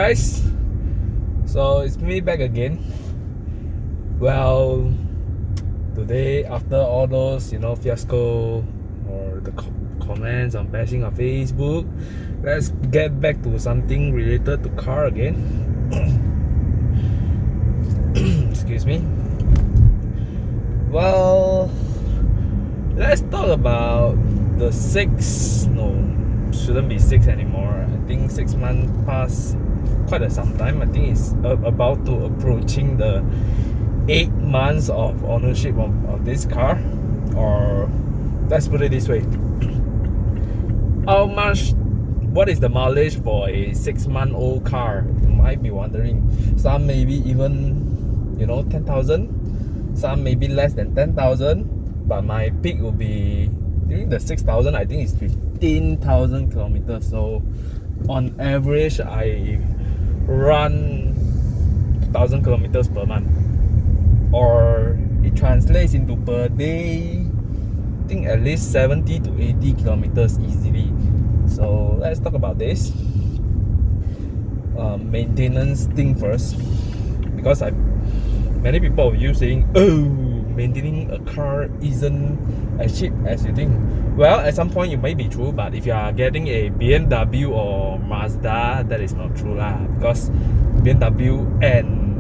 guys, so it's me back again. Well, today after all those fiasco or the comments on bashing on Facebook, let's get back to something related to car again. Excuse me. Well, let's talk about the shouldn't be 6 anymore. I think 6 months past quite some time. I think it's about to approaching the 8 months of ownership of this car, or let's put it this way, what is the mileage for a 6-month-old car? You might be wondering. Some maybe even 10,000, some maybe less than 10,000, but my peak will be during the 6,000. I think it's 15,000 kilometers. So on average I run 2,000 kilometers per month, or it translates into per day, I think at least 70 to 80 kilometers easily. So let's talk about this maintenance thing first, because many people are saying, oh, maintaining a car isn't as cheap as you think. Well, at some point it may be true, but if you are getting a BMW or Mazda, that is not true lah. Because BMW, and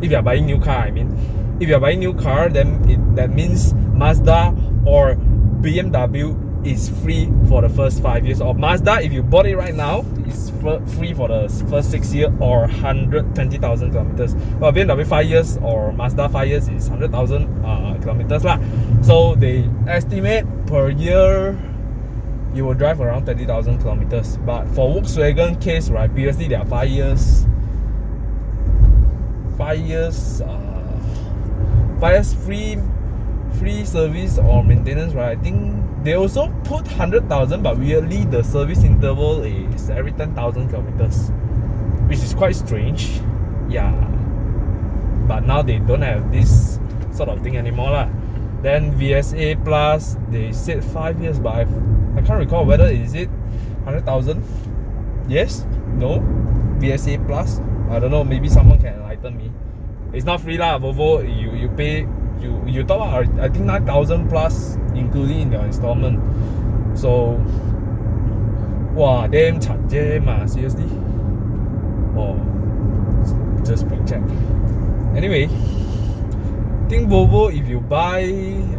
if you are buying new car, if you are buying new car, then that means Mazda or BMW is free for the first 5 years. Or Mazda, if you bought it right now, it's free for the first 6 years or 120,000 kilometers. Well, BMW 5 years or Mazda 5 years is 100,000 kilometers lah. So they estimate per year you will drive around 30,000 kilometers. But for Volkswagen case, right, previously there are 5 years free service or maintenance, right? I think they also put 100,000, but weirdly the service interval is every 10,000 kilometers, which is quite strange. Yeah, but now they don't have this sort of thing anymore lah. Then VSA Plus, they said 5 years, but I can't recall whether is it 100,000. Yes, no, VSA Plus, I don't know, maybe someone can enlighten me. It's not free lah. Volvo, you pay, you top up, I think 9,000 plus, including in your installment. So, wow, damn seriously. Oh, just spring check. Anyway, I think Volvo, if you buy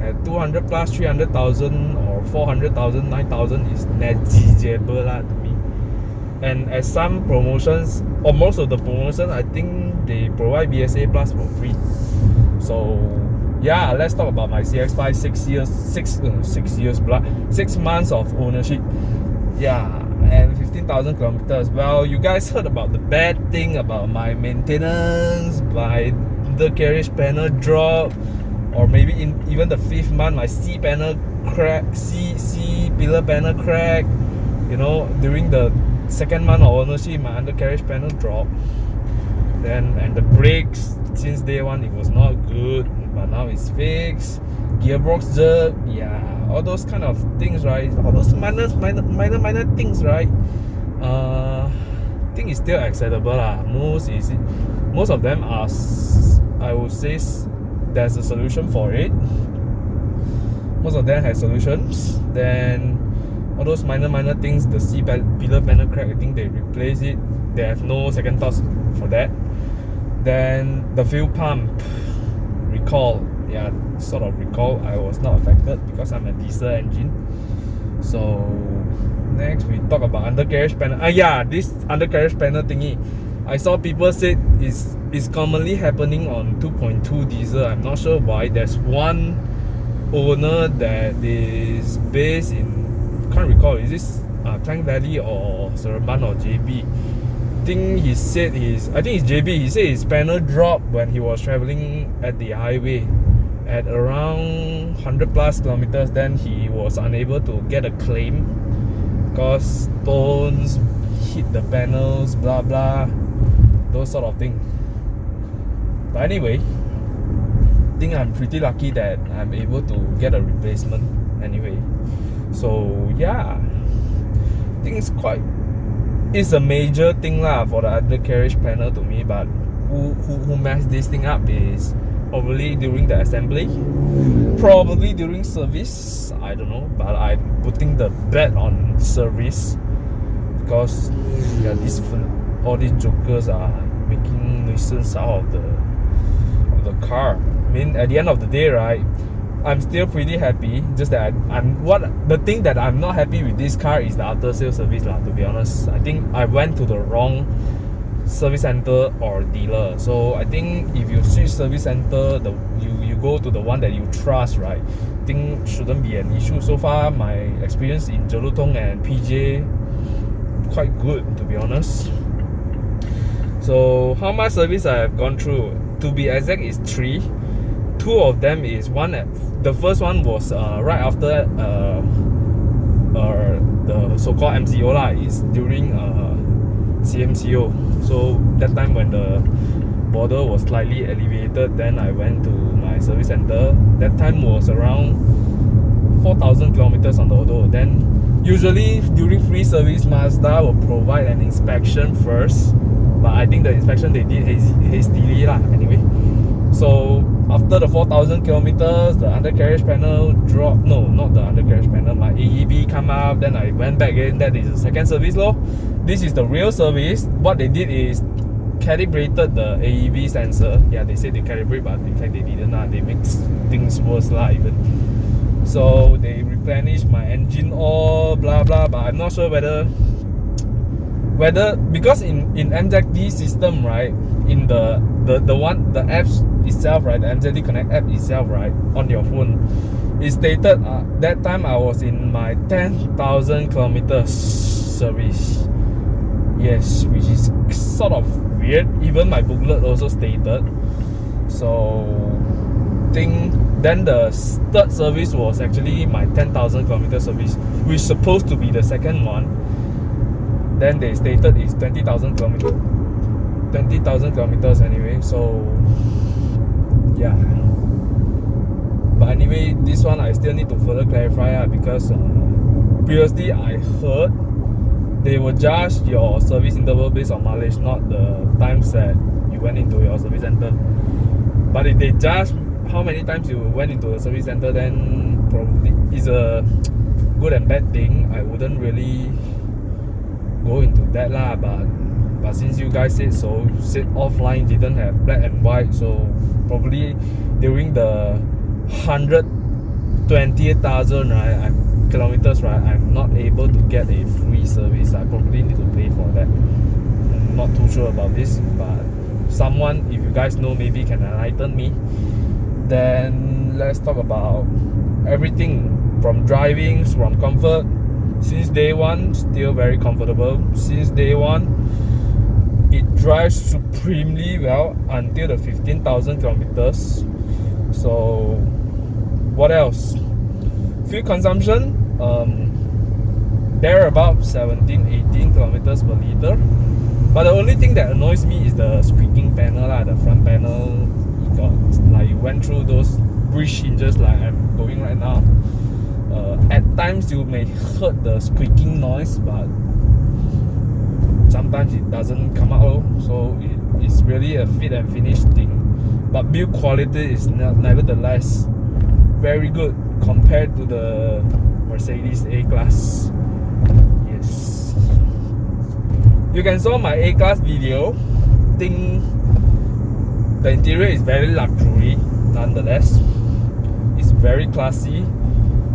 at 200 plus, 300,000 or 400,000, 9,000 is negligible lah to me. And at some promotions, or most of the promotions, I think they provide VSA Plus for free. So yeah, let's talk about my CX-5. 6 months of ownership. Yeah, and 15,000 kilometers. Well, you guys heard about the bad thing about my maintenance, my undercarriage panel drop, or maybe even the 5th month my C panel crack, C pillar panel crack. During the 2nd month of ownership, my undercarriage panel dropped. And the brakes, since day one it was not good, but now it's fixed. Gearbox jerk, yeah, all those kind of things, right? All those minor things, right? I think it's still acceptable lah. Most of them are, I would say, there's a solution for it. Most of them have solutions. Then all those minor things, the C pillar panel crack, I think they replace it. They have no second thoughts for that. Then the fuel pump recall, yeah, sort of recall. I was not affected because I'm a diesel engine. So next we talk about undercarriage panel. Yeah, this undercarriage panel thingy, I saw people say is commonly happening on 2.2 diesel. I'm not sure why. There's one owner that is based in, can't recall, is this Klang Valley or Seremban or JB. I think it's JB. He said his panel dropped when he was traveling at the highway at around 100 plus kilometers. Then he was unable to get a claim because stones hit the panels, blah blah, those sort of things. But anyway, I think I'm pretty lucky that I'm able to get a replacement anyway. So yeah, I think it's quite it's a major thing lah for the undercarriage panel to me, but who messed this thing up is probably during the assembly, probably during service, I don't know, but I'm putting the bet on service because yeah, all these jokers are making nuisance out of the car. I mean, at the end of the day, right, I'm still pretty happy. Just that the thing that I'm not happy with this car is the after sales service lah. To be honest, I think I went to the wrong service center or dealer. So I think if you switch service center, you go to the one that you trust, right? I think shouldn't be an issue. So far, my experience in Jelutong and PJ quite good, to be honest. So how much service I have gone through? To be exact, is 3. 2 of them is the first one was right after the so-called MCO lah, is during CMCO. So that time when the border was slightly elevated, then I went to my service center. That time was around 4,000 kilometers on the auto. Then usually during free service, Mazda will provide an inspection first, but I think the inspection they did hastily lah. Anyway, so after the 4,000 kilometers, the undercarriage panel dropped. No, not the undercarriage panel. My AEB come up. Then I went back again. That is the second service lor. This is the real service. What they did is calibrated the AEB sensor. Yeah, they said they calibrate, but in fact they didn't. They make things worse lah even. So they replenished my engine oil, blah blah. But I'm not sure whether because in MZD system, right, in the apps itself, right, the MZD Connect app itself, right, on your phone, it stated that time I was in my 10,000 kilometers service. Yes, which is sort of weird. Even my booklet also stated. So then the third service was actually my 10,000 kilometer service, which is supposed to be the second one. Then they stated it's 20,000 kilometers anyway. So yeah, but anyway, this one I still need to further clarify because previously I heard they will judge your service interval based on mileage, not the times that you went into your service center. But if they judge how many times you went into a service center, then probably it's a good and bad thing. I wouldn't really go into that lah, but since you guys said so, you said offline didn't have black and white, so probably during the 120,000 right, kilometers, right, I'm not able to get a free service. I probably need to pay for that. I'm not too sure about this, but someone, if you guys know, maybe can enlighten me. Then let's talk about everything from driving, from comfort. Since day one, still very comfortable. Since day one, it drives supremely well until the 15,000 kilometers. So what else? Fuel consumption, they're about 17-18 kilometers per liter. But the only thing that annoys me is the squeaking panel lah. The front panel, it got like it went through those bridge hinges like I'm going right now. At times you may heard the squeaking noise, but sometimes it doesn't come out. So it's really a fit and finish thing. But build quality is nevertheless very good compared to the Mercedes A-Class. Yes, you can saw my A-Class video. Think the interior is very luxury nonetheless. It's very classy.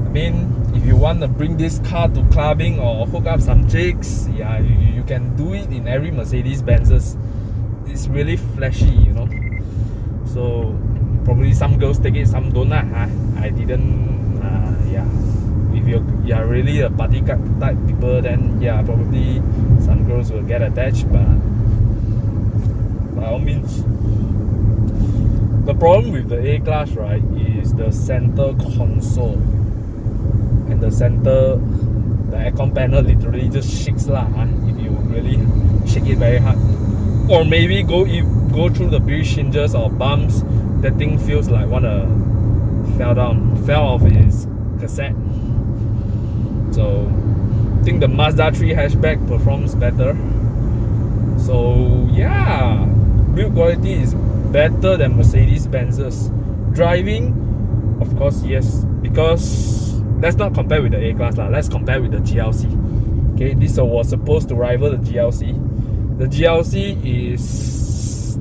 I mean, if you want to bring this car to clubbing or hook up some chicks, yeah, you can do it in every Mercedes-Benz. It's really flashy, you know. So probably some girls take it, some don't. I didn't. Yeah, if you're really a party type people, then yeah, probably some girls will get attached. But by all means, the problem with the A-Class, right, is the center console. And the aircon panel literally just shakes lah. If you really shake it very hard, or maybe go through the bridge hinges or bumps, that thing feels like wanna fell off its cassette. So think the Mazda 3 hatchback performs better. So yeah, build quality is better than Mercedes-Benz's. Driving, of course, yes, because let's not compare with the A-Class lah. Let's compare with the GLC. Okay, this was supposed to rival the GLC. The GLC is,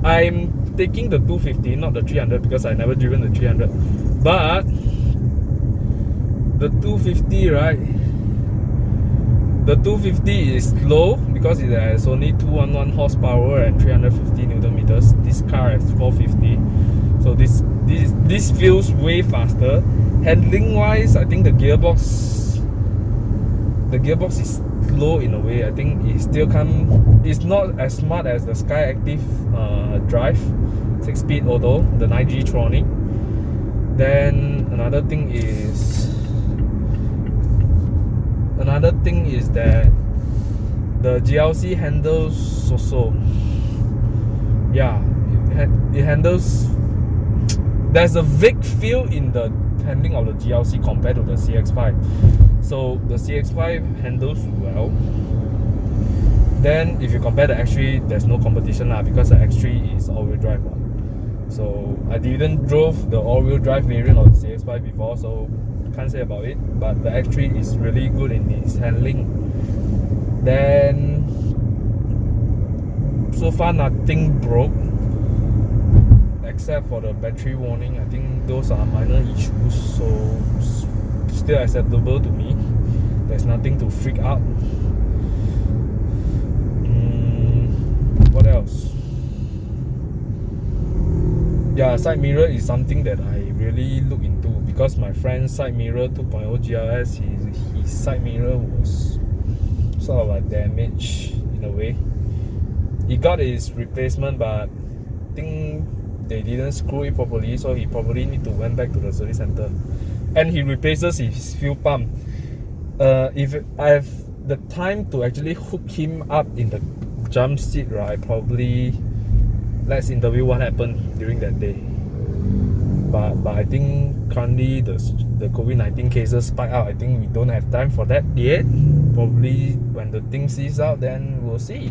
I'm taking the 250, not the 300, because I never driven the 300. But the 250, right? The 250 is low because it has only 211 horsepower and 350 Newton meters. This car has 450, so this feels way faster. Handling wise, I think the gearbox is slow in a way. I think it still it's not as smart as the Sky Active drive 6-speed auto, the 9G Tronic. Then another thing is that the GLC handles so. Yeah, it handles. There's a vague feel in the handling of the GLC compared to the CX-5. So the CX-5 handles well. Then if you compare the X3, there's no competition lah, because the X3 is all-wheel drive one. So I didn't drove the all-wheel drive variant of the CX-5 before, so can't say about it. But the X3 is really good in its handling. Then so far nothing broke except for the battery warning. I think those are minor issues, so still acceptable to me. There's nothing to freak out. What else? Yeah, side mirror is something that I really look into, because my friend's side mirror 2.0 GLS, his side mirror was sort of like damaged in a way. He got his replacement, but I think they didn't screw it properly, so he probably need to went back to the service center. And he replaces his fuel pump. If I have the time to actually hook him up in the jump seat, right, probably let's interview what happened during that day. But I think currently the COVID-19 cases spike out. I think we don't have time for that yet. Probably when the thing sees out, then we'll see.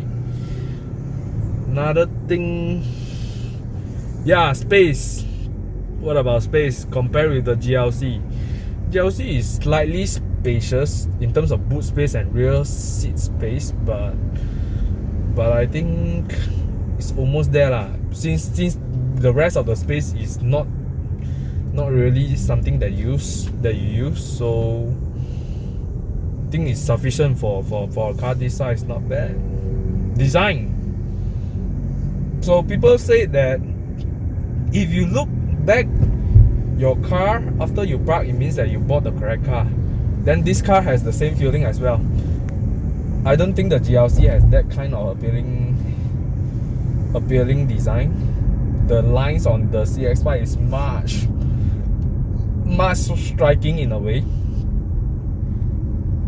Another thing, yeah, space. What about space compared with the GLC? GLC is slightly spacious in terms of boot space and rear seat space, but I think it's almost there lah. Since the rest of the space is not really something that you use, so I think it's sufficient for a car this size. Not bad. Design. So people say that if you look back your car after you park, it means that you bought the correct car. Then this car has the same feeling as well. I don't think the GLC has that kind of appealing design. The lines on the CX-5 is much striking in a way.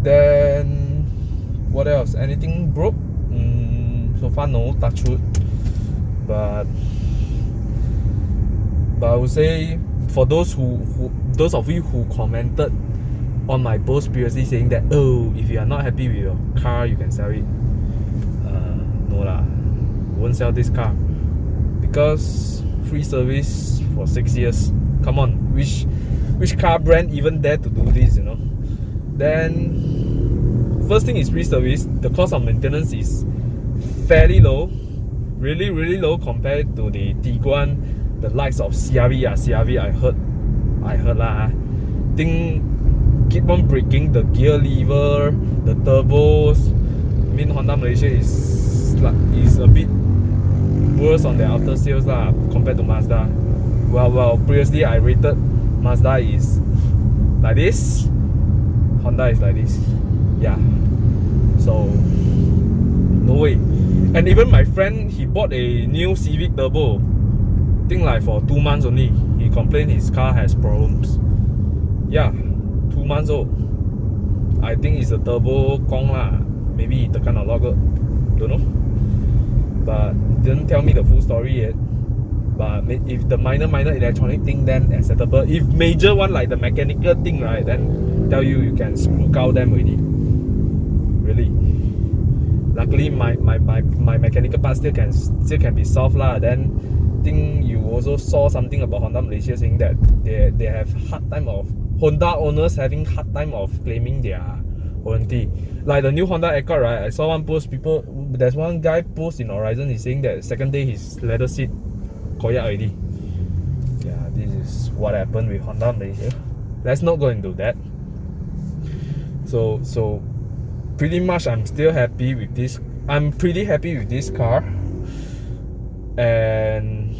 Then what else? Anything broke? So far no, touch wood. But I would say, for those of you who commented on my post previously saying that, oh, if you are not happy with your car, you can sell it. No lah, won't sell this car, because free service for 6 years. Come on, which car brand even dare to do this, you know? Then first thing is free service. The cost of maintenance is fairly low, really low compared to the Tiguan, the likes of CRV. CRV I heard lah. Think keep on breaking the gear lever, the turbos. I mean, Honda Malaysia is a bit worse on the after sales lah compared to Mazda. Well, previously I rated Mazda is like this, Honda is like this. Yeah, so no way. And even my friend, he bought a new Civic Turbo, I think like for 2 months only. He complained his car has problems. Yeah, 2 months old. I think it's a turbo Kong lah. Maybe the kind of logger, don't know. But didn't tell me the full story yet. But if the minor electronic thing, then acceptable. If major one like the mechanical thing, right, then tell you can screw cow them already. luckily my mechanical parts still can be solved lah. Then think you also saw something about Honda Malaysia saying that they have hard time of Honda owners having hard time of claiming their warranty. Like the new Honda Accord, right? I saw one post, there's one guy post in Horizon, he's saying that second day his leather seat koyak already. Yeah, this is what happened with Honda Malaysia. Let's not go into that. So pretty much I'm still happy with this. I'm pretty happy with this car, and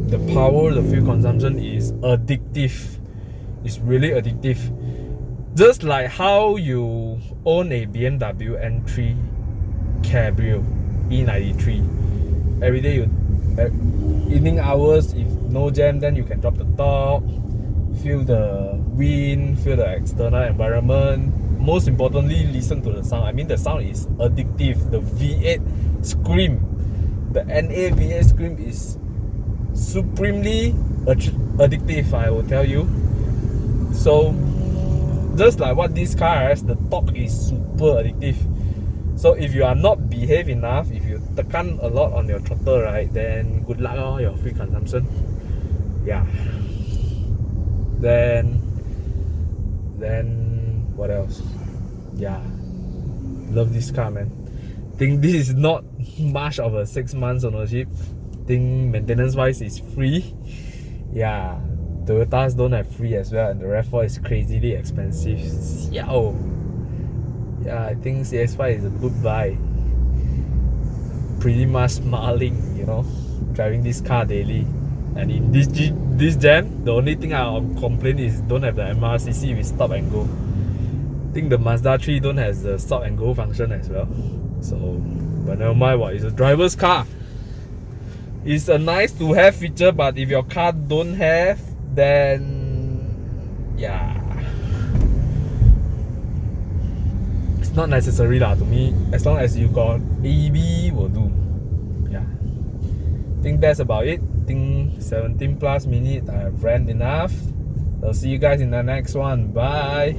the power, the fuel consumption is addictive. It's really addictive. Just like how you own a BMW M3 Cabrio E93. Every day evening hours, if no jam, then you can drop the top, feel the wind, feel the external environment. Most importantly, listen to the sound. I mean, the sound is addictive. The V8 scream, the NA V8 scream is supremely addictive, I will tell you. So just like what this car has, the torque is super addictive. So if you are not behave enough, if you tekan a lot on your throttle, right, then good luck on your fuel consumption. Yeah. Then what else? Yeah, love this car, man. Think this is not much of a 6 months ownership. Think maintenance wise is free. Yeah, Toyotas don't have free as well, and the RAV4 is crazily expensive. Xiao. Yeah, I think CX-5 is a good buy. Pretty much smiling, you know, driving this car daily. And in this jam, the only thing I'll complain is don't have the MRCC with stop and go. I think the Mazda 3 don't have the stop and go function as well. So, but never mind, what is a driver's car. It's a nice to have feature, but if your car don't have, then yeah, it's not necessary lah to me. As long as you got AEB will do. Yeah, I think that's about it. I think 17 plus minutes I have ran enough. I'll see you guys in the next one. Bye.